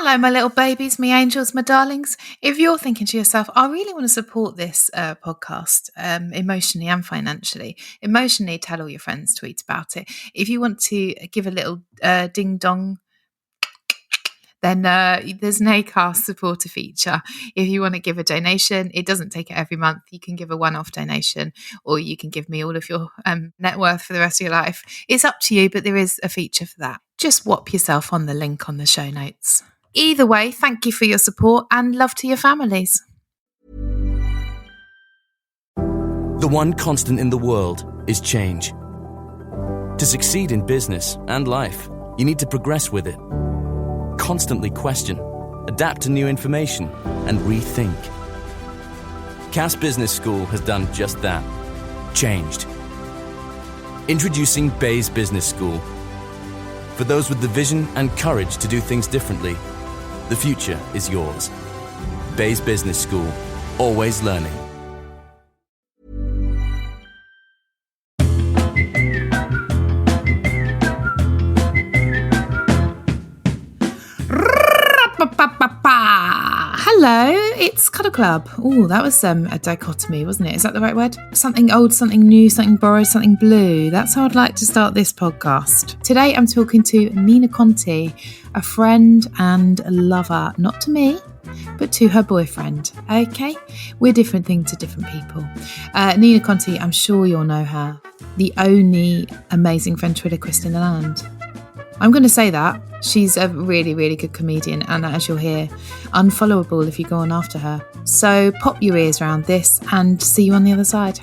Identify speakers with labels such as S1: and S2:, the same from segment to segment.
S1: Hello, my little babies, my angels, my darlings. If you're thinking to yourself, I really want to support this podcast emotionally and financially, emotionally, tell all your friends, tweet about it. If you want to give a little ding dong, then there's an Acast supporter feature. If you want to give a donation, it doesn't take it every month. You can give a one-off donation, or you can give me all of your net worth for the rest of your life. It's up to you, but there is a feature for that. Just whop yourself on the link on the show notes. Either way, thank you for your support and love to your families.
S2: The one constant in the world is change. To succeed in business and life, you need to progress with it. Constantly question, adapt to new information, and rethink. Cass Business School has done just that. Changed. Introducing Bayes Business School. For those with the vision and courage to do things differently, the future is yours. Bayes Business School. Always learning.
S1: Hello, it's Cuddle Club. Oh, that was a dichotomy, wasn't it? Is that the right word? Something old, something new, something borrowed, something blue. That's how I'd like to start this podcast. Today I'm talking to Nina Conti, a friend and a lover, not to me, but to her boyfriend. Okay? We're different things to different people. Nina Conti, I'm sure you'll know her. The only amazing ventriloquist in the land. I'm going to say that. She's a really, really good comedian, and as you'll hear, unfollowable if you go on after her. So pop your ears around this and see you on the other side.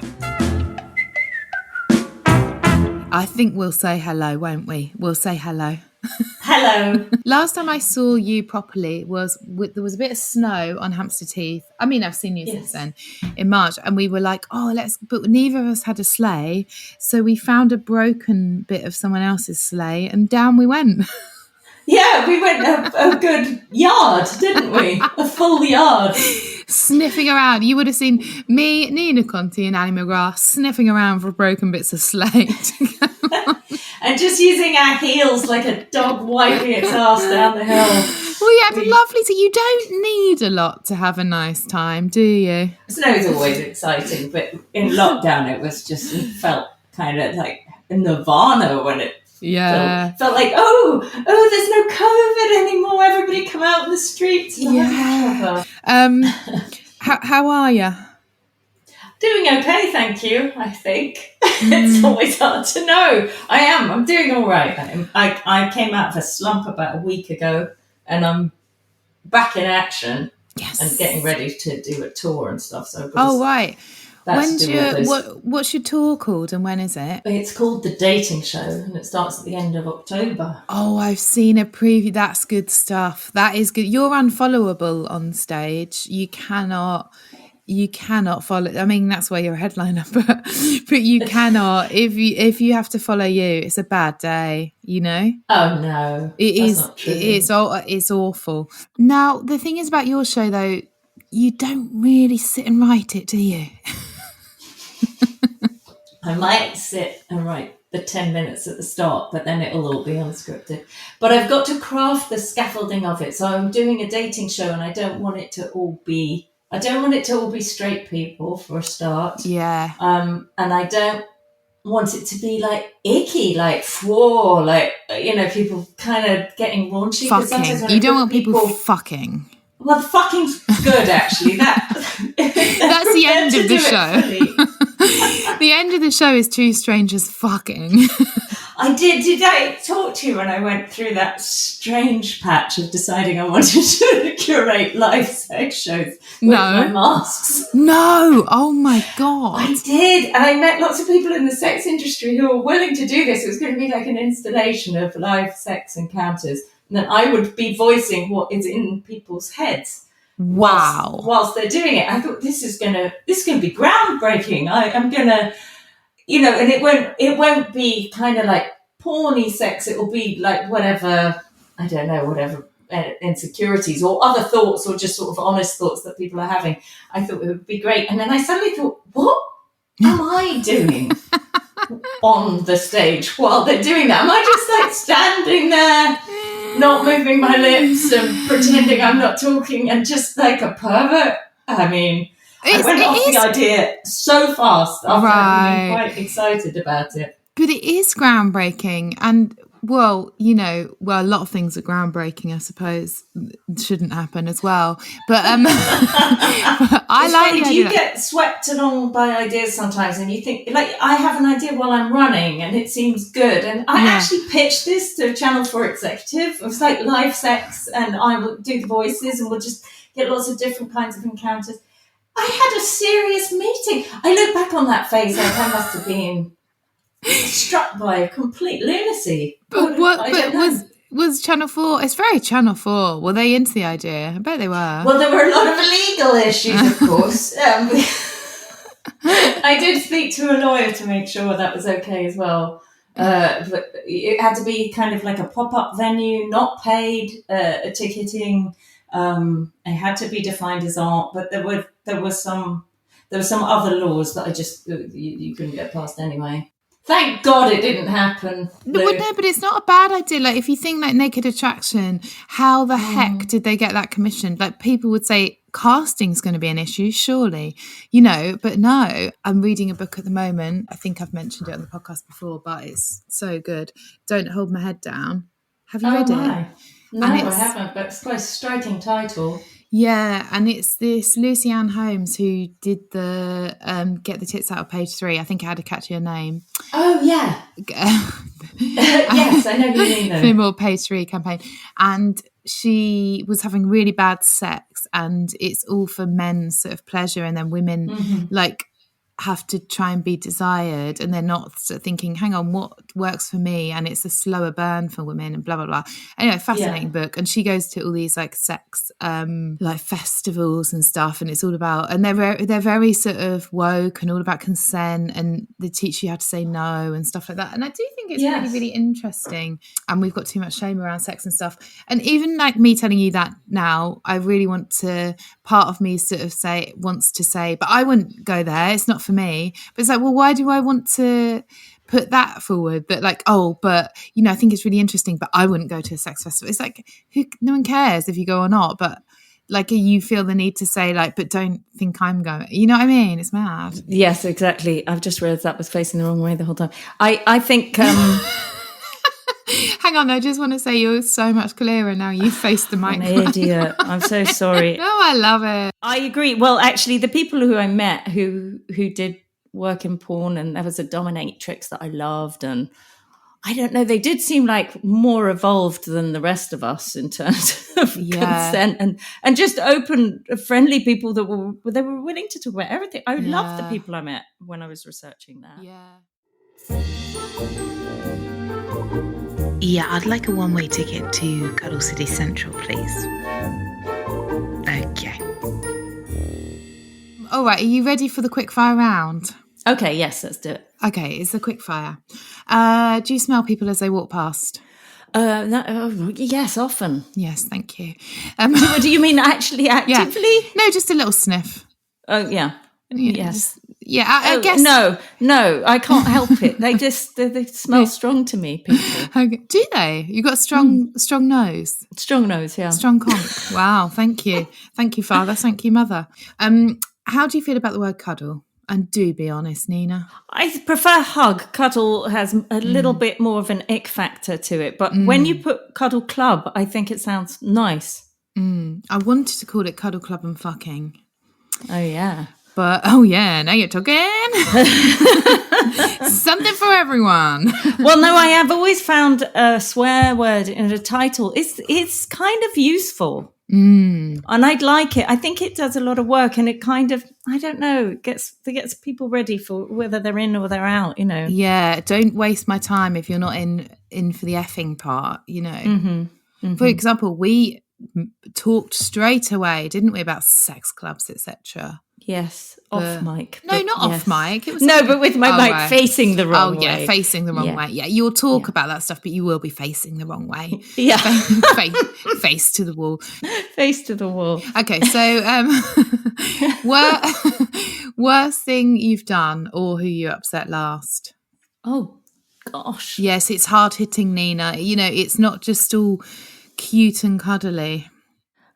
S1: I think we'll say hello, won't we? We'll say hello.
S3: Hello.
S1: Last time I saw you properly was there was a bit of snow on Hampstead Heath. I mean, I've seen you since then in March, and we were like, but neither of us had a sleigh. So we found a broken bit of someone else's sleigh and down we went.
S3: Yeah, we went a good yard, didn't we? A full yard.
S1: Sniffing around. You would have seen me, Nina Conti and Annie McGrath sniffing around for broken bits of slate.
S3: And just using our heels like a dog wiping its arse down the hill.
S1: Well, yeah, but lovely. So you don't need a lot to have a nice time, do you?
S3: Snow is always exciting, but in lockdown it felt kind of like Nirvana when it felt like, there's no COVID anymore. Everybody come out in the streets.
S1: Yeah. How are you?
S3: Doing okay, thank you, I think. It's always hard to know. I'm doing all right. I came out of a slump about a week ago, and I'm back in action and getting ready to do a tour and stuff. So
S1: right. What's your tour called and when is it?
S3: It's called The Dating Show, and it starts at the end of October.
S1: Oh, I've seen a preview. That's good stuff. That is good. You're unfollowable on stage. You cannot follow. I mean, that's why you're a headliner, but you cannot. If you have to follow you, it's a bad day. You know.
S3: Oh no,
S1: that's
S3: not true.
S1: It's awful. Now the thing is about your show, though, you don't really sit and write it, do you?
S3: I might sit and write the 10 minutes at the start, but then it'll all be unscripted. But I've got to craft the scaffolding of it. So I'm doing a dating show, and I don't want it to all be straight people for a start.
S1: Yeah.
S3: And I don't want it to be like icky, like whoa, like, people kind of getting raunchy.
S1: Fucking. You don't want people fucking.
S3: Well, fucking's good, actually. That's
S1: the end of the show. The end of the show is two strangers fucking.
S3: Did I talk to you when I went through that strange patch of deciding I wanted to curate live sex shows with my masks?
S1: No. Oh my God.
S3: I did. And I met lots of people in the sex industry who were willing to do this. It was going to be like an installation of live sex encounters. And then I would be voicing what is in people's heads.
S1: Wow.
S3: Whilst they're doing it. I thought this is gonna be groundbreaking. I'm gonna, and it won't be kind of like porny sex. It will be like whatever insecurities or other thoughts or just sort of honest thoughts that people are having. I thought it would be great. And then I suddenly thought, what am I doing on the stage while they're doing that? Am I just like standing there not moving my lips and pretending I'm not talking and just like a pervert. I mean, I went off the idea so fast after I'd been quite excited about it.
S1: But it is groundbreaking. And, well, a lot of things are groundbreaking, I suppose, shouldn't happen as well. But I like the idea.
S3: Do you get swept along by ideas sometimes and you think, like, I have an idea while I'm running and it seems good. And I actually pitched this to Channel 4 executive. It was like live sex and I will do the voices and we'll just get lots of different kinds of encounters. I had a serious meeting. I look back on that phase like I must have been struck by complete lunacy.
S1: But was Channel 4? It's very Channel 4. Were they into the idea? I bet they were.
S3: Well, there were a lot of legal issues, of course. I did speak to a lawyer to make sure that was okay as well. But it had to be kind of like a pop-up venue, not paid ticketing. It had to be defined as art, but there were some other laws that I just you couldn't get past anyway. Thank God it didn't happen.
S1: No, but it's not a bad idea. Like, if you think like Naked Attraction, how the heck did they get that commissioned? Like, people would say casting's going to be an issue, surely, but no. I'm reading a book at the moment. I think I've mentioned it on the podcast before, but it's so good. Don't Hold My Head Down. Have you read it?
S3: No, I haven't, but it's quite a striking title.
S1: Yeah, and it's this Lucy Ann Holmes who did the Get the Tits Out of Page 3. I think I had to catch your name.
S3: Oh, yeah. Yes, I know who you mean, though.
S1: No More Page 3 campaign. And she was having really bad sex, and it's all for men's sort of pleasure, and then women, have to try and be desired, and they're not sort of thinking, hang on, what works for me? And it's a slower burn for women and blah blah blah. Anyway, fascinating book. And she goes to all these like sex like festivals and stuff, and it's all about, and they're very sort of woke and all about consent, and they teach you how to say no and stuff like that. And I do think it's really, really interesting. And we've got too much shame around sex and stuff. And even like me telling you that now, I really want to, part of me sort of wants to say, but I wouldn't go there, it's not for me. But it's like, well, why do I want to put that forward? That like, but I think it's really interesting, but I wouldn't go to a sex festival. It's like, no one cares if you go or not, but like, you feel the need to say like, but don't think I'm going, you know what I mean? It's mad.
S3: Yes, exactly. I've just realised that was facing the wrong way the whole time. I think
S1: hang on, I just want to say you're so much clearer now. You faced the mic.
S3: An idiot. I'm so sorry.
S1: No, I love it.
S3: I agree. Well, actually, the people who I met who did work in porn, and there was a dominatrix that I loved, and I don't know, they did seem like more evolved than the rest of us in terms of consent and just open, friendly people that were willing to talk about everything. I loved the people I met when I was researching that.
S1: Yeah, I'd like a one-way ticket to Cuddle City Central, please. Okay. All right, are you ready for the quickfire round?
S3: Okay, yes, let's do it.
S1: Okay, it's the quickfire. Do you smell people as they walk past?
S3: Yes, often.
S1: Yes, thank you.
S3: Do you mean actually actively?
S1: Yeah. No, just a little sniff.
S3: Oh, yeah. Yes.
S1: I guess.
S3: No, I can't help it. They smell strong to me, people.
S1: Okay. Do they? You got a strong nose?
S3: Strong nose, yeah.
S1: Strong conch. Wow, thank you. Thank you, Father. Thank you, Mother. How do you feel about the word cuddle? And do be honest, Nina.
S3: I prefer hug. Cuddle has a little bit more of an ick factor to it. But when you put cuddle club, I think it sounds nice.
S1: I wanted to call it cuddle club and fucking.
S3: Oh, yeah.
S1: But, now you're talking. Something for everyone.
S3: Well, no, I have always found a swear word in a title. It's kind of useful. And I'd like it. I think it does a lot of work, and it kind of, I don't know, it gets people ready for whether they're in or they're out,
S1: Yeah, don't waste my time if you're not in for the effing part, For example, we talked straight away, didn't we, about sex clubs, etc.
S3: Yes, off mic.
S1: No, not off mic. It was
S3: but with my mic facing the wrong way.
S1: Oh, yeah, facing the wrong way. Yeah, you'll talk about that stuff, but you will be facing the wrong way.
S3: Yeah.
S1: Face to the wall.
S3: Face to the wall.
S1: Okay, so worst thing you've done or who you upset last?
S3: Oh, gosh.
S1: Yes, it's hard-hitting, Nina. It's not just all cute and cuddly.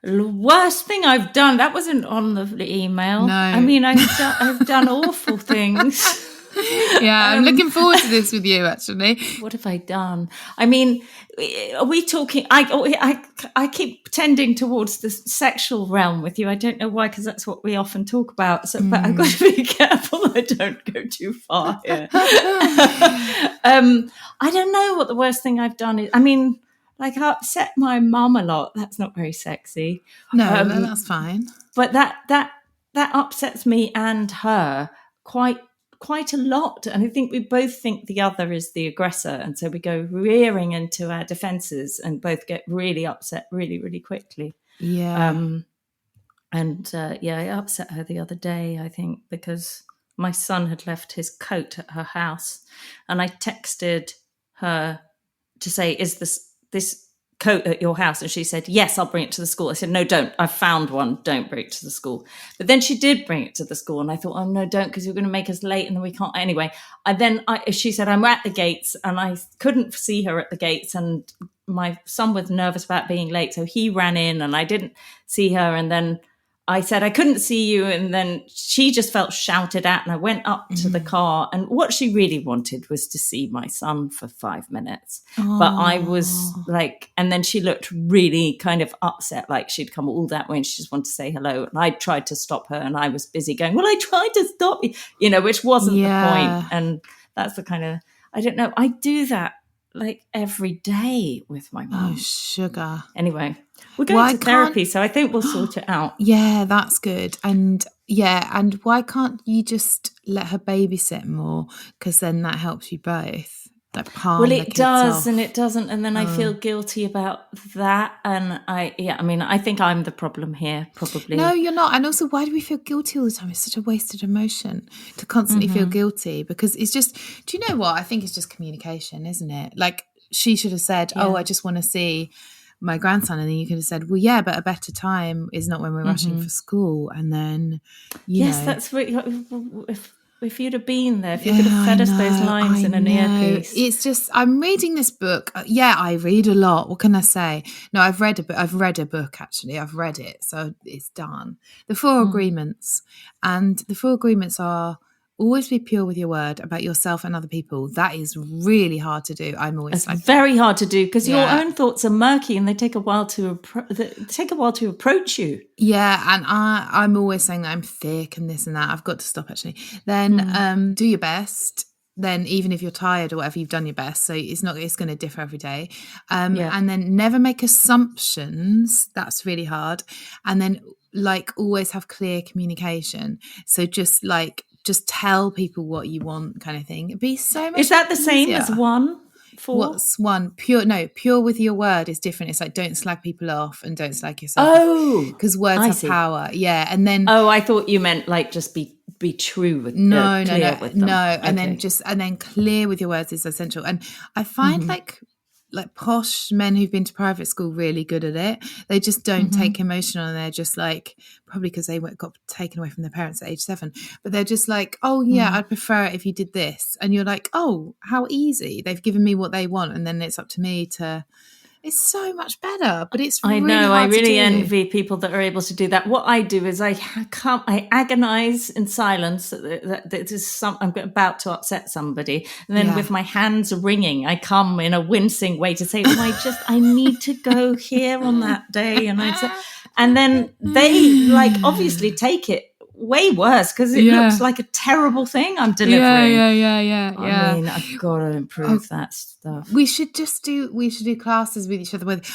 S3: The worst thing I've done, that wasn't on the email.
S1: No.
S3: I mean, I've done awful things.
S1: Yeah, I'm looking forward to this with you, actually.
S3: What have I done? I mean, are we talking? I keep tending towards the sexual realm with you. I don't know why, because that's what we often talk about. So, but I've got to be careful I don't go too far here. I don't know what the worst thing I've done is. I mean, like, I upset my mum a lot. That's not very sexy.
S1: No, that's fine.
S3: But that upsets me and her quite a lot. And I think we both think the other is the aggressor. And so we go rearing into our defenses and both get really upset really, really quickly.
S1: Yeah.
S3: I upset her the other day, I think, because my son had left his coat at her house. And I texted her to say, is this coat at your house? And she said, yes, I'll bring it to the school. I said, no, don't. I've found one. Don't bring it to the school. But then she did bring it to the school. And I thought, oh, no, don't, because you're going to make us late and then we can't. Anyway, she said, I'm at the gates, and I couldn't see her at the gates. And my son was nervous about being late. So he ran in and I didn't see her. And then I said, I couldn't see you. And then she just felt shouted at, and I went up to the car. And what she really wanted was to see my son for 5 minutes.
S1: Aww.
S3: But I was like, and then she looked really kind of upset, like she'd come all that way and she just wanted to say hello. And I tried to stop her and I was busy going, well, I tried to stop you, which wasn't the point. And that's the kind of, I don't know, I do that like every day with my mum.
S1: Oh, sugar.
S3: Anyway, we're going to therapy, so I think we'll sort it out.
S1: Yeah, that's good. And why can't you just let her babysit more? Because then that helps you both. Like, palm
S3: well,
S1: the
S3: it
S1: kids
S3: does
S1: off.
S3: and it doesn't, and then I feel guilty about that. And I think I'm the problem here, probably.
S1: No, you're not. And also, why do we feel guilty all the time? It's such a wasted emotion to constantly feel guilty, because it's just, do you know what? I think it's just communication, isn't it? Like, she should have said, oh, I just want to see my grandson. And then you could have said, well, yeah, but a better time is not when we're rushing for school. And then, you know.
S3: That's what, if you'd have been there, if you could have fed us those lines in an earpiece.
S1: It's just, I'm reading this book. Yeah, I read a lot. What can I say? No, I've read a book, actually. I've read it, so it's done. The 4 Agreements. And the 4 Agreements are: always be pure with your word about yourself and other people. That is really hard to do.
S3: It's very hard to do, because your own thoughts are murky and they take a while to approach you.
S1: Yeah, and I'm always saying that I'm thick and this and that. I've got to stop, actually. Then do your best. Then even if you're tired or whatever, you've done your best. So it's going to differ every day. And then never make assumptions. That's really hard. And then always have clear communication. So just tell people what you want, kind of thing. It'd be so much.
S3: Is that the same
S1: easier.
S3: as 1? 4?
S1: What's 1? Pure with your word is different. It's like, don't slag people off and don't slag yourself.
S3: Oh,
S1: because words have power. Yeah, and then.
S3: Oh, I thought you meant like just be true with them.
S1: No.
S3: Okay.
S1: And then clear with your words is essential. And I find like posh men who've been to private school really good at it. They just don't take emotional, and they're just like, probably because they got taken away from their parents at age 7, but they're just like, oh yeah, I'd prefer it if you did this. And you're like, oh, how easy. They've given me what they want, and then it's up to me to. It's so much better, but it's really hard
S3: I really
S1: to do.
S3: envy people that are able to do that. What I do is I agonize in silence that this is I'm about to upset somebody, and then with my hands wringing, I come in a wincing way to say, I need to go here on that day, and then they obviously take it way worse, because it looks like a terrible thing I'm delivering.
S1: Yeah.
S3: I mean, I've got to improve that stuff.
S1: We should do classes with each other with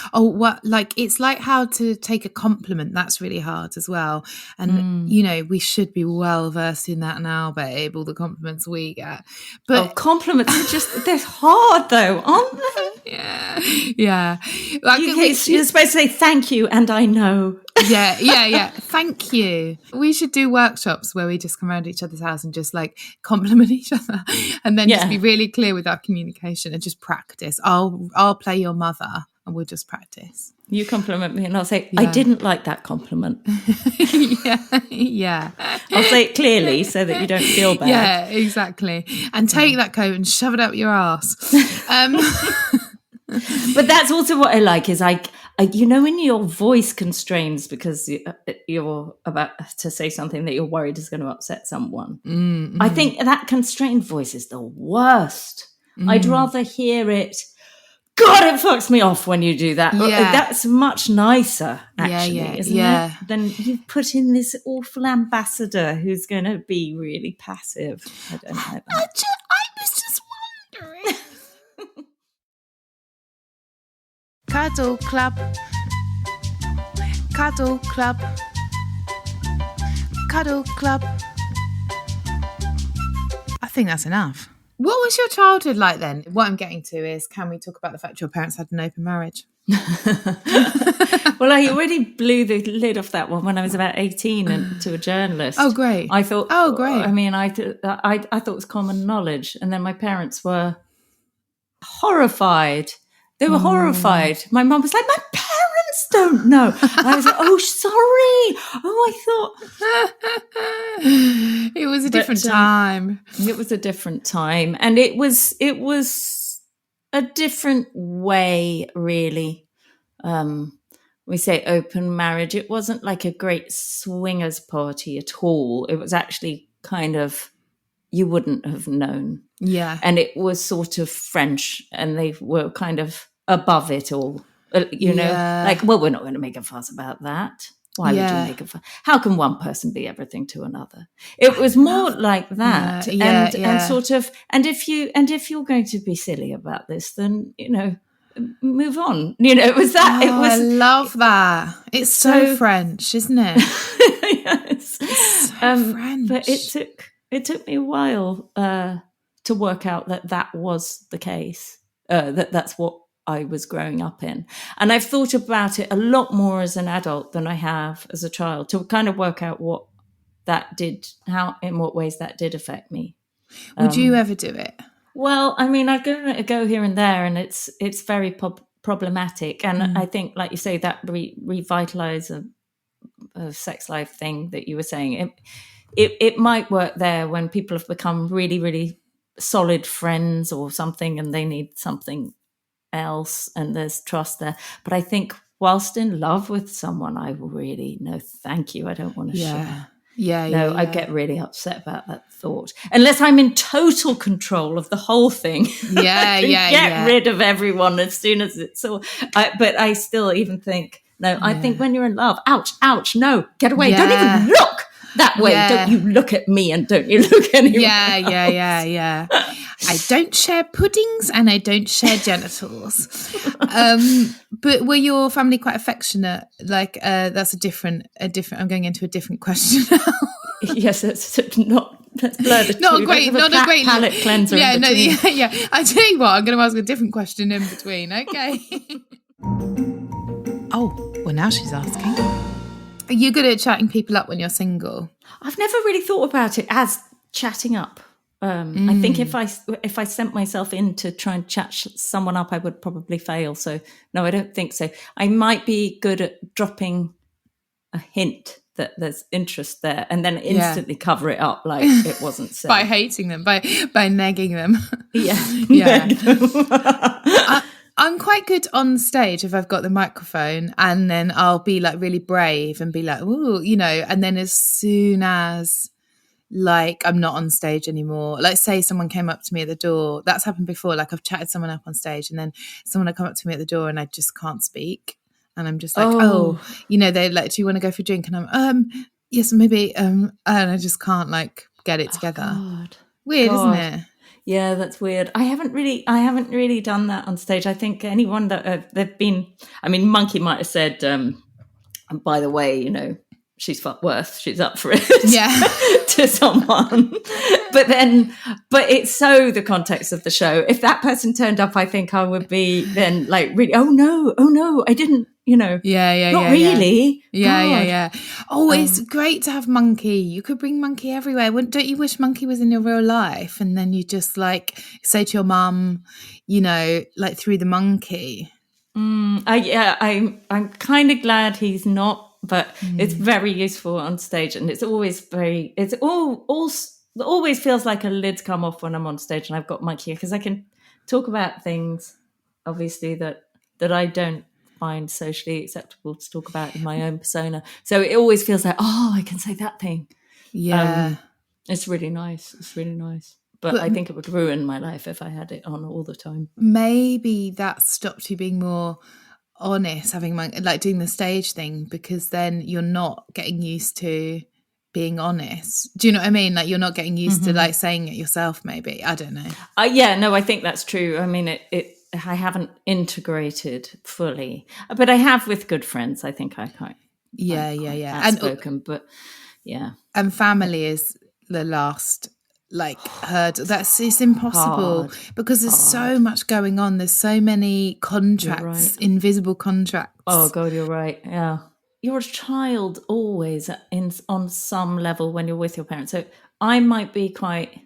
S1: it's like how to take a compliment. That's really hard as well. And we should be well versed in that now, babe, all the compliments we get. But
S3: compliments are they're hard though, aren't they?
S1: Yeah.
S3: You're supposed to say thank you and I know.
S1: Yeah. Thank you. We should do workshops where we just come around each other's house and just compliment each other, and then just be really clear with our communication and just practice. I'll play your mother and we'll just practice.
S3: You compliment me and I'll say, I didn't like that compliment.
S1: Yeah.
S3: I'll say it clearly so that you don't feel bad.
S1: Yeah, exactly. And take that coat and shove it up your arse.
S3: But that's also what I like, is when your voice constrains because you're about to say something that you're worried is going to upset someone. I think that constrained voice is the worst. I'd rather hear it. God, it fucks me off when you do that.
S1: Yeah.
S3: That's much nicer, actually, isn't
S1: it?
S3: Than you put in this awful ambassador who's going to be really passive. I don't like that.
S1: I was just wondering. Cuddle Club. Cuddle Club. Cuddle Club. I think that's enough. What was your childhood like then? What I'm getting to is, can we talk about the fact your parents had an open marriage?
S3: Well, I already blew the lid off that one when I was about 18 and to a journalist.
S1: Oh, great.
S3: I thought,
S1: oh, great.
S3: I mean, I thought it was common knowledge. And then my parents were horrified. They were horrified. My mum was like, my parents don't know. And I was like, oh, sorry. Oh, I thought.
S1: It was a different time.
S3: It was a different time. And it was a different way, really. We say open marriage. It wasn't like a great swingers party at all. It was actually kind of, you wouldn't have known.
S1: Yeah.
S3: And it was sort of French, and they were kind of above it all. You know, like, well, we're not going to make a fuss about that. Why would you make a fuss? How can one person be everything to another? It was more like that. And sort of, and if you're going to be silly about this, then, you know, move on. You know, it was that.
S1: Oh, I love that. It's so French, isn't it?
S3: Yes.
S1: It's so French.
S3: But it took me a while to work out that was the case. That's what I was growing up in. And I've thought about it a lot more as an adult than I have as a child, to kind of work out what that did, in what ways that did affect me.
S1: Would you ever do it?
S3: Well, I mean, I'd give it a go here and there, and it's very problematic. And I think, like you say, that revitalize a sex life thing that you were saying, it might work there when people have become really, really solid friends or something, and they need something else, and there's trust there. But I think whilst in love with someone, I really, no, thank you. I don't want to share. I get really upset about that thought. Unless I'm in total control of the whole thing. Get rid of everyone as soon as it's all. But I still even think, no, I think when you're in love, ouch, no, get away. Don't even look that way. Don't you look at me, and don't you look anywhere else.
S1: I don't share puddings and I don't share genitals. But were your family quite affectionate? Like, that's a different. I'm going into a different question now.
S3: Yes, let's blur the two.
S1: Not a great
S3: palate cleanser.
S1: I tell you what, I'm going to ask a different question in between. Okay. Oh, well, now she's asking. Are you good at chatting people up when you're single?
S3: I've never really thought about it as chatting up. I think if I sent myself in to try and chat someone up, I would probably fail. So no, I don't think so. I might be good at dropping a hint that there's interest there, and then instantly cover it up like it wasn't said.
S1: By hating them, by negging them. I'm quite good on stage if I've got the microphone, and then I'll be like really brave and be like, ooh, you know, and then as soon as like I'm not on stage anymore, like say someone came up to me at the door, that's happened before, like I've chatted someone up on stage and then someone will come up to me at the door and I just can't speak, and I'm just like, oh you know, they're like, do you want to go for a drink? And I'm yes, maybe, and I just can't like get it together. Weird, isn't it?
S3: Yeah, that's weird. I haven't really done that on stage. I think anyone that they've been, I mean, Monkey might have said, by the way, you know, she's worth, she's up for it. To someone. But it's so the context of the show. If that person turned up, I think I would be then like really, oh no, I didn't, you know. Not really.
S1: Yeah. Oh, it's great to have Monkey. You could bring Monkey everywhere. Don't you wish Monkey was in your real life? And then you just like say to your mum, you know, like through the Monkey.
S3: I'm kind of glad he's not. But it's very useful on stage, and it's always always feels like a lid's come off when I'm on stage and I've got Monkey, because I can talk about things obviously that I don't find socially acceptable to talk about in my own persona. So it always feels like, oh, I can say that thing.
S1: Yeah.
S3: It's really nice. But I think it would ruin my life if I had it on all the time.
S1: Maybe that stopped you being more honest, having like doing the stage thing, because then you're not getting used to being honest. Do you know what I mean? Like you're not getting used to like saying it yourself, maybe. I don't know.
S3: I think that's true. I mean, I haven't integrated fully, but I have with good friends. I think I quite outspoken, but yeah.
S1: And family is the last hurdle. It's impossible because there's so much going on. There's so many contracts, invisible contracts.
S3: Oh God, you're right. Yeah, you're a child always on some level when you're with your parents. So I might be quite.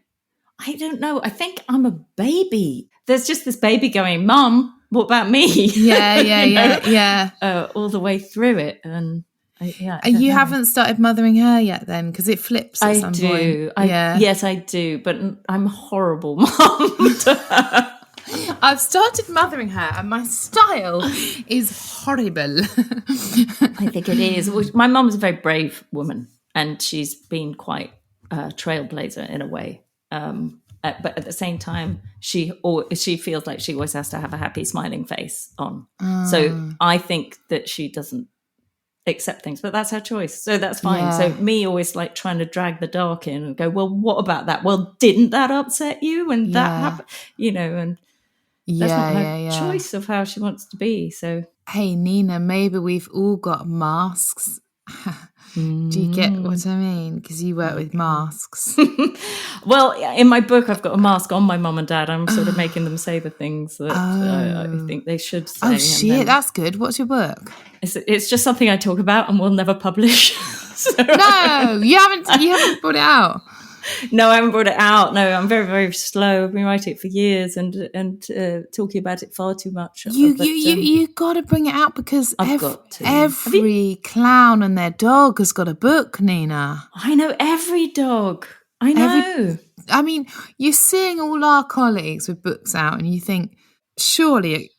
S3: I don't know. I think I'm a baby. There's just this baby going, Mum, what about me?
S1: Yeah.
S3: All the way through it, and.
S1: And you haven't started mothering her yet then, because it flips at some point.
S3: Yes, I do, but I'm a horrible mum to her.
S1: I've started mothering her and my style is horrible.
S3: I think it is. My mum's a very brave woman and she's been quite a trailblazer in a way. But at the same time, she feels like she always has to have a happy, smiling face on. So I think that she doesn't accept things, but that's her choice, so that's fine. So me always like trying to drag the dark in and go, well, what about that? Well, didn't that upset you when that happened? And that's not her choice of how she wants to be. So
S1: hey Nina, maybe we've all got masks. Do you get what I mean? Because you work with masks.
S3: Well, in my book, I've got a mask on my mum and dad. I'm sort of making them say the things that I think they should say.
S1: Oh shit, that's good. What's your book?
S3: It's just something I talk about and will never publish.
S1: No, you haven't brought it out.
S3: No, I haven't brought it out. No, I'm very, very slow. I've been writing it for years and talking about it far too much.
S1: You got to bring it out because every clown and their dog has got a book, Nina.
S3: I know, every dog. I know.
S1: I mean, you're seeing all our colleagues with books out and you think, surely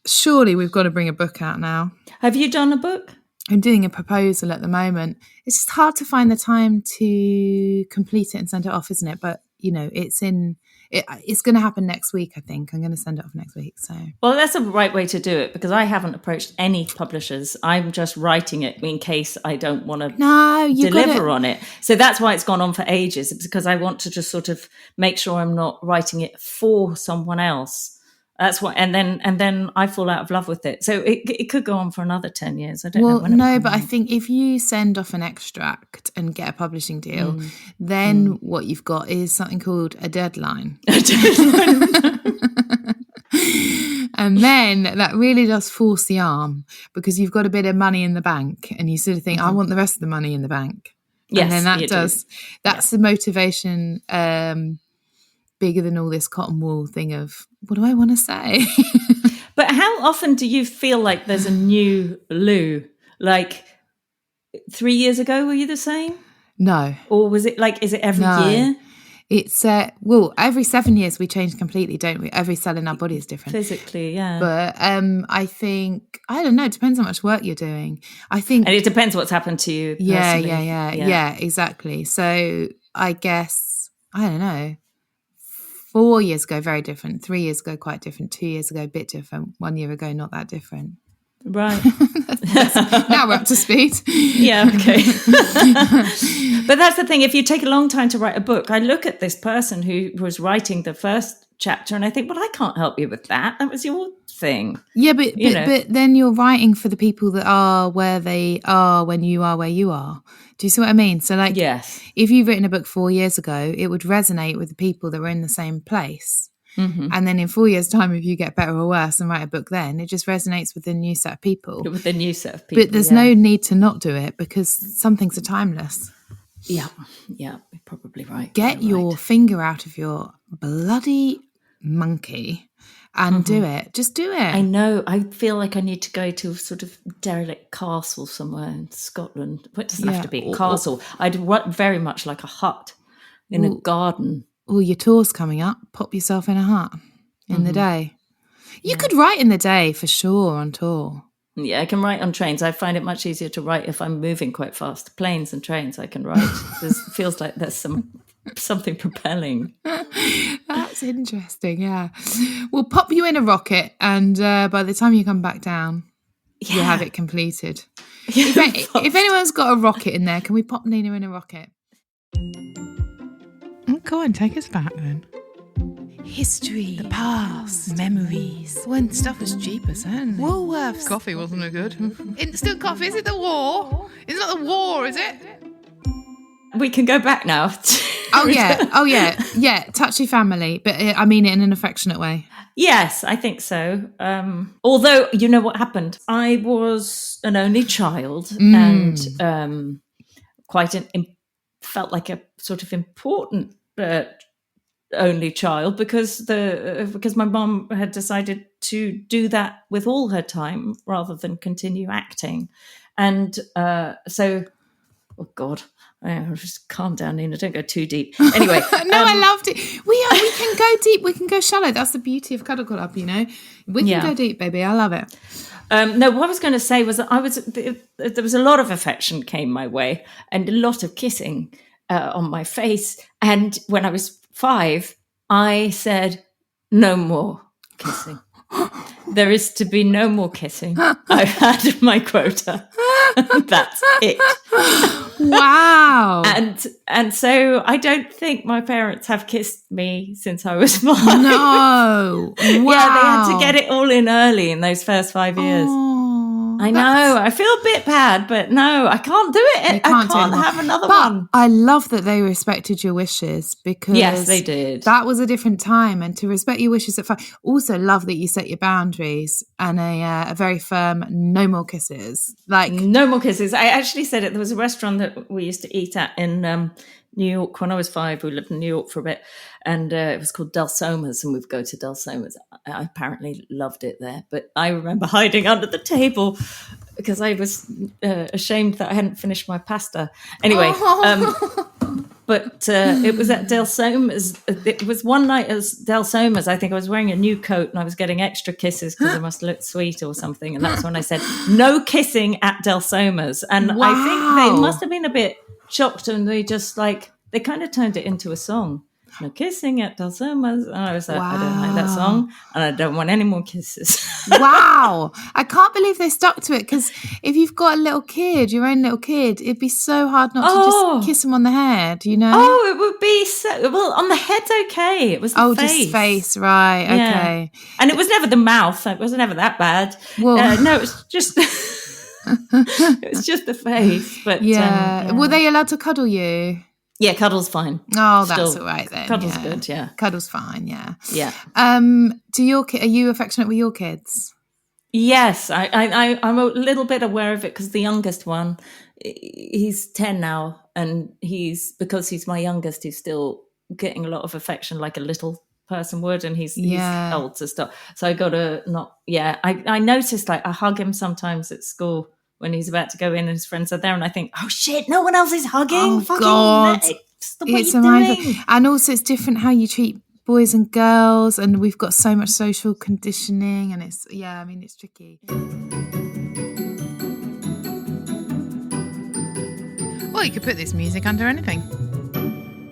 S1: we've got to bring a book out now.
S3: Have you done a book?
S1: I'm doing a proposal at the moment. It's just hard to find the time to complete it and send it off, isn't it? But, it's going to happen next week, I think. I'm going to send it off next week. So,
S3: well, that's the right way to do it because I haven't approached any publishers. I'm just writing it in case I don't want to deliver on it. So that's why it's gone on for ages. It's because I want to just sort of make sure I'm not writing it for someone else. That's what, and then I fall out of love with it. So it could go on for another 10 years. I don't know.
S1: No, but I think if you send off an extract and get a publishing deal, then what you've got is something called a deadline. And then that really does force the arm because you've got a bit of money in the bank and you sort of think, I want the rest of the money in the bank.
S3: Yes,
S1: and then that's the motivation bigger than all this cotton wool thing of what do I want to say?
S3: But how often do you feel like there's a new Lou? Like 3 years ago, were you the same?
S1: No.
S3: Or was it is it every year?
S1: It's every 7 years we change completely, don't we? Every cell in our body is different.
S3: Physically, yeah.
S1: But I think, I don't know, it depends how much work you're doing. I think.
S3: And it depends what's happened to you personally.
S1: Yeah, exactly. So I guess, I don't know. 4 years ago, very different. 3 years ago, quite different. 2 years ago, a bit different. 1 year ago, not that different.
S3: Right.
S1: Now we're up to speed.
S3: Yeah, okay. But that's the thing. If you take a long time to write a book, I look at this person who was writing the first chapter and I think, well, I can't help you with that. That was your thing.
S1: Yeah, but then you're writing for the people that are where they are when you are where you are. Do you see what I mean? So
S3: yes.
S1: If you've written a book 4 years ago, it would resonate with the people that were in the same place. Mm-hmm. And then in 4 years' time, if you get better or worse and write a book then, it just resonates with the new set of people.
S3: With the new set of people,
S1: but there's no need to not do it because some things are timeless.
S3: Yeah, you're probably right.
S1: Get your finger out of your bloody monkey and do it. Just do it.
S3: I know. I feel like I need to go to a sort of derelict castle somewhere in Scotland. It doesn't have to be a castle. I'd very much like a hut in a garden.
S1: Well, your tour's coming up. Pop yourself in a hut in the day. You could write in the day for sure on tour.
S3: Yeah, I can write on trains. I find it much easier to write if I'm moving quite fast. Planes and trains, I can write. It feels like there's something propelling.
S1: That's interesting, yeah. We'll pop you in a rocket, and by the time you come back down, you'll have it completed. If anyone's got a rocket in there, can we pop Nina in a rocket? Go on, take us back then. History, the past, memories. When stuff was cheaper, certainly. Woolworths. Coffee wasn't no good. Instant coffee, is it the war? It's not the war, is it?
S3: We can go back now.
S1: Oh yeah. Touchy family, but I mean it in an affectionate way.
S3: Yes, I think so. Although, you know what happened? I was an only child and felt like a sort of important only child because my mum had decided to do that with all her time rather than continue acting. And so, oh God, just calm down, Nina. Don't go too deep. Anyway,
S1: no, I loved it. We can go deep. We can go shallow. That's the beauty of Cuddle Club, you know. We can go deep, baby. I love it.
S3: No, what I was going to say was that there was a lot of affection came my way and a lot of kissing on my face. And when I was 5, I said, no more kissing. There is to be no more kissing. I've had my quota. That's it.
S1: Wow.
S3: And so I don't think my parents have kissed me since I was 5.
S1: No. Wow.
S3: Yeah, they had to get it all in early in those first 5 years. I know. I feel a bit bad, but no, I can't do it. I can't have another one.
S1: I love that they respected your wishes because
S3: yes, they did.
S1: That was a different time, and to respect your wishes at 5. Also, love that you set your boundaries and a very firm no more kisses. Like
S3: no more kisses. I actually said it. There was a restaurant that we used to eat at in New York when I was 5. We lived in New York for a bit, and it was called Del Soma's, and we'd go to Del Soma's. I apparently loved it there, but I remember hiding under the table because I was ashamed that I hadn't finished my pasta. Anyway, but it was at Del Soma's. It was one night at Del Soma's. I think I was wearing a new coat and I was getting extra kisses because I must look sweet or something. And that's when I said, no kissing at Del Soma's. And
S1: wow.
S3: I think they must have been a bit shocked and they just they kind of turned it into a song. No kissing at Del Soma's. And I was like, wow. I don't like that song and I don't want any more kisses.
S1: Wow. I can't believe they stuck to it because if you've got a little kid, your own little kid, it'd be so hard not to just kiss him on the head, you know?
S3: Oh, it would be so... Well, on the head's okay. It was the face.
S1: Just face, right. Yeah. Okay.
S3: And it was never the mouth. It was never that bad. Well, no, it was just... it was just the face. But
S1: yeah. Were they allowed to cuddle you?
S3: Yeah, cuddle's fine.
S1: Oh, that's all right then.
S3: Cuddle's good, yeah.
S1: Cuddle's fine, yeah.
S3: Yeah.
S1: Are you affectionate with your kids?
S3: Yes, I'm a little bit aware of it because the youngest one, he's 10 now, and because he's my youngest, he's still getting a lot of affection like a little person would, and he's old to stop. So I got to I noticed I hug him sometimes at school when he's about to go in and his friends are there and I think, oh shit, no one else is hugging.
S1: Oh
S3: fucking
S1: God.
S3: It's amazing.
S1: Doing. And also it's different how you treat boys and girls and we've got so much social conditioning and it's tricky. Well, you could put this music under anything.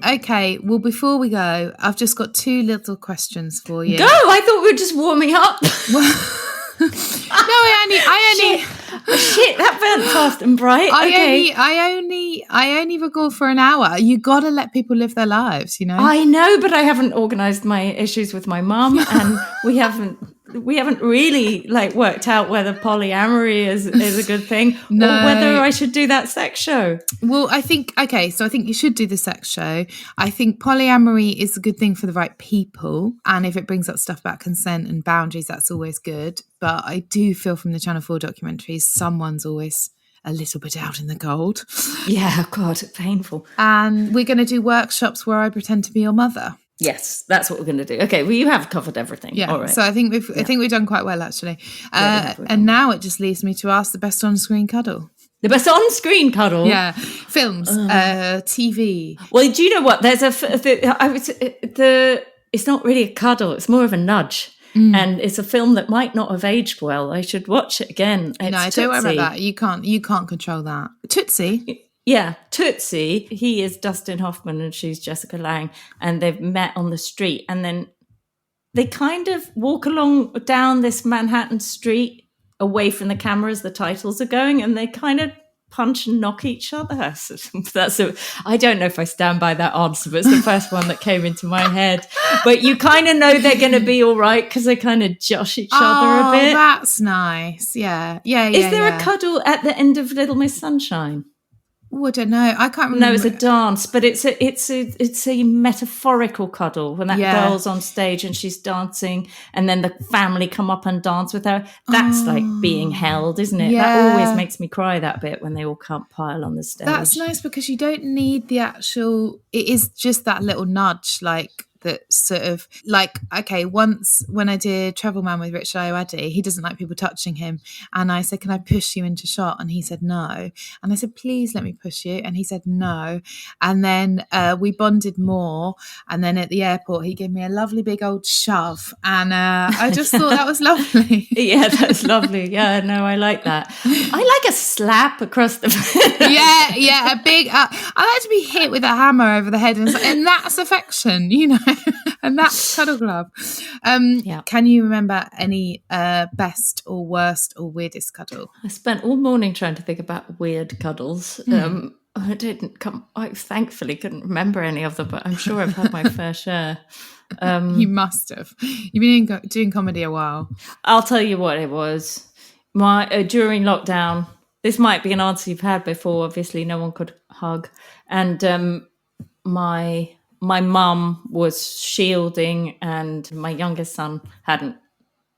S1: Okay, well, before we go, I've just got 2 little questions for you.
S3: Go! I thought we were just warming up.
S1: No, I only.
S3: Shit, that burnt fast and bright.
S1: I only record for an hour. You got to let people live their lives, you know.
S3: I know, but I haven't organised my issues with my mum, and we haven't really worked out whether polyamory is a good thing or whether I should do that sex show.
S1: Well, I think you should do the sex show. I think polyamory is a good thing for the right people. And if it brings up stuff about consent and boundaries, that's always good. But I do feel from the Channel 4 documentaries, someone's always a little bit out in the cold.
S3: Yeah, God, painful.
S1: And we're going to do workshops where I pretend to be your mother.
S3: Yes, that's what we're going to do. Okay, well, you have covered everything.
S1: Yeah,
S3: all right.
S1: So I think we've done quite well actually. And now it just leaves me to ask the best on-screen cuddle.
S3: The best on-screen cuddle.
S1: Yeah, films, TV.
S3: Well, do you know what? There's it's not really a cuddle. It's more of a nudge. And it's a film that might not have aged well. I should watch it again. It's
S1: don't worry
S3: Tootsie.
S1: about that. You can't control that. Tootsie?
S3: Yeah, Tootsie. He is Dustin Hoffman and she's Jessica Lange, and they've met on the street, and then they kind of walk along down this Manhattan street away from the camera as the titles are going, and they kind of punch and knock each other. I don't know if I stand by that answer, but it's the first one that came into my head. But you kind of know they're going to be all right because they kind of josh each other a bit.
S1: That's nice. Yeah.
S3: Is there a cuddle at the end of Little Miss Sunshine?
S1: Oh, I don't know. I can't remember.
S3: No, it's a dance, but it's a metaphorical cuddle when that girl's on stage and she's dancing, and then the family come up and dance with her. That's like being held, isn't it?
S1: Yeah.
S3: That always makes me cry, that bit when they all come pile on the stage.
S1: That's nice because you don't need the actual. It is just that little nudge, like. That sort of like, okay, once when I did Travel Man with Richard Ayoade, he doesn't like people touching him, and I said, can I push you into shot? And he said no, and I said, please let me push you, and he said no, and then we bonded more, and then at the airport he gave me a lovely big old shove, and I just thought that was lovely.
S3: Yeah, that's lovely. Yeah, no, I like that. I like a slap across the
S1: yeah, a big I like to be hit with a hammer over the head, and that's affection, you know. And that's Cuddle Club. Can you remember any best or worst or weirdest cuddle?
S3: I spent all morning trying to think about weird cuddles. I thankfully couldn't remember any of them, but I'm sure I've had my fair share.
S1: You must have. You've been doing comedy a while.
S3: I'll tell you what it was. During lockdown, this might be an answer you've had before. Obviously, no one could hug. And my mum was shielding, and my youngest son hadn't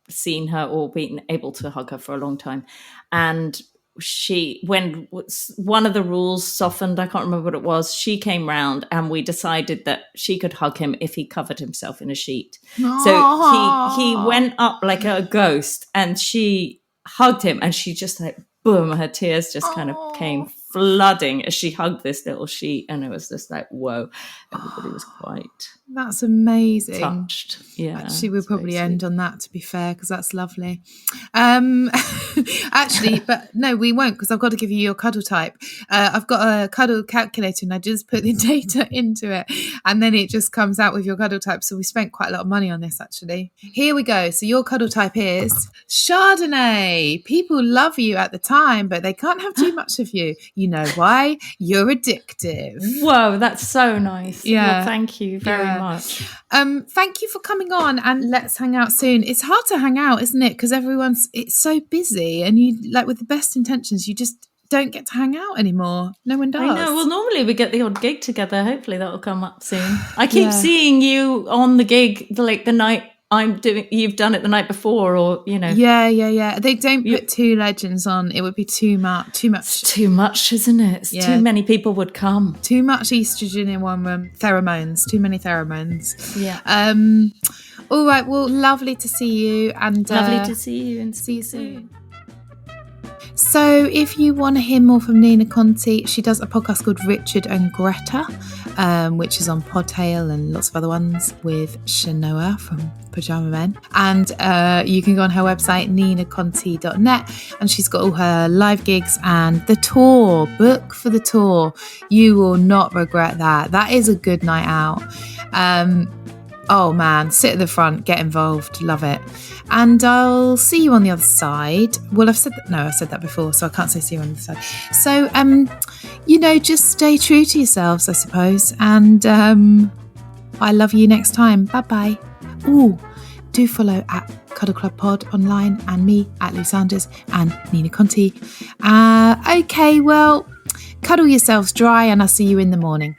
S3: seen her or been able to hug her for a long time. And when one of the rules softened, I can't remember what it was, she came round and we decided that she could hug him if he covered himself in a sheet. Aww. So he went up like a ghost and she hugged him, and she just like, boom, her tears just kind of came flooding as she hugged this little sheet, and it was just like, whoa, everybody was quite
S1: that's amazing,
S3: touched. Yeah,
S1: actually we'll probably end on that, to be fair, because that's lovely. Actually, but no, we won't, because I've got to give you your cuddle type. I've got a cuddle calculator and I just put the data into it, and then it just comes out with your cuddle type. So we spent quite a lot of money on this, actually. Here we go. So your cuddle type is Chardonnay. People love you at the time, but they can't have too much of you. You know why? You're addictive.
S3: Whoa, that's so nice.
S1: Yeah.
S3: Well, thank you very much.
S1: Thank you for coming on, and let's hang out soon. It's hard to hang out, isn't it? Because it's so busy, and you, like, with the best intentions, you just don't get to hang out anymore. No one does.
S3: I know. Well, normally we get the odd gig together. Hopefully that'll come up soon. I keep seeing you on the gig, like the night you've done it the night before, or, you know.
S1: Yeah. They don't put two legends on. It would be too much.
S3: It's too much, isn't it? Too many people would come.
S1: Too much estrogen in one room. Pheromones. Too many pheromones.
S3: Yeah.
S1: All right. Well, lovely to see you. And
S3: lovely to see you, and see you soon.
S1: So if you want to hear more from Nina Conti, she does a podcast called Richard and Greta, which is on Podtail and lots of other ones, with Shanoa from Pyjama Men. And you can go on her website, ninaconti.net, and she's got all her live gigs and the tour. Book for the tour. You will not regret that. That is a good night out. Oh man, sit at the front, get involved, love it. And I'll see you on the other side. Well, I've said that before, so I can't say see you on the other side. So, just stay true to yourselves, I suppose. And I love you next time. Bye-bye. Ooh, do follow at Cuddle Club Pod online, and me at Lou Sanders and Nina Conti. Okay, well, cuddle yourselves dry, and I'll see you in the morning.